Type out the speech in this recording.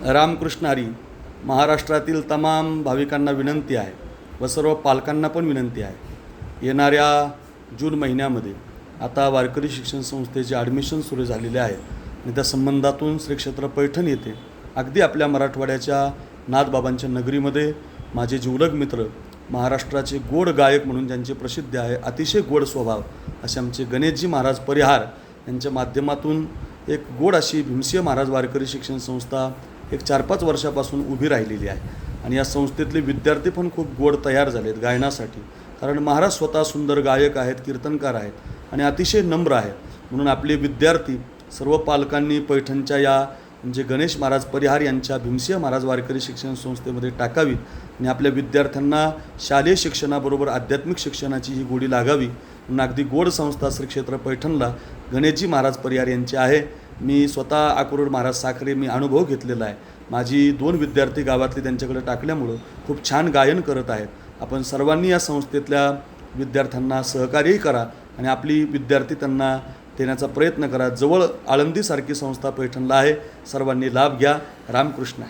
रामकृष्ण हरी. महाराष्ट्रातील तमाम भाविकांना विनंती आहे व सर्व पालकांना पण विनंती आहे, येणाऱ्या जून महिन्यामध्ये आता वारकरी शिक्षण संस्थेचे ॲडमिशन सुरू झालेले आहे आणि त्या संबंधातून श्री क्षेत्र पैठण येथे अगदी आपल्या मराठवाड्याच्या नाथबाबांच्या नगरीमध्ये माझे जिवलग मित्र, महाराष्ट्राचे गोड गायक म्हणून ज्यांचे प्रसिद्ध आहे, अतिशय गोड स्वभाव असे आमचे गणेशजी महाराज परिहार यांच्या माध्यमातून एक गोड अशी भीमसिंह महाराज वारकरी शिक्षण संस्था एक 4-5 वर्षापासून उभी राहिलेली आहे. आणि या संस्थेतले विद्यार्थी पण खूप गोड तयार झालेत गायनासाठी, कारण महाराज स्वतः सुंदर गायक आहेत, कीर्तनकार आहेत आणि अतिशय नम्र आहेत. म्हणून आपले विद्यार्थी सर्व पालकांनी पैठणच्या या म्हणजे गणेश महाराज परिहार यांच्या भीमसिंह महाराज वारकरी शिक्षण संस्थेमध्ये टाकावी आणि आपल्या विद्यार्थ्यांना शालेय शिक्षणाबरोबर आध्यात्मिक शिक्षणाची ही गोडी लागावी. म्हणून अगदी गोड संस्था श्री क्षेत्र पैठणला गणेशजी महाराज परिहार यांची आहे. मी स्वतः अक्रोड महाराज साखरे मी अनुभव घेतलेला आहे. माझी 2 विद्यार्थी गावातले त्यांच्याकडे टाकल्यामुळं खूप छान गायन करत आहेत. आपण सर्वांनी या संस्थेतल्या विद्यार्थ्यांना सहकार्यही करा आणि आपली विद्यार्थी त्यांना देण्याचा प्रयत्न करा. जवळ आळंदीसारखी संस्था पैठणला आहे. सर्वांनी लाभ घ्या. रामकृष्ण.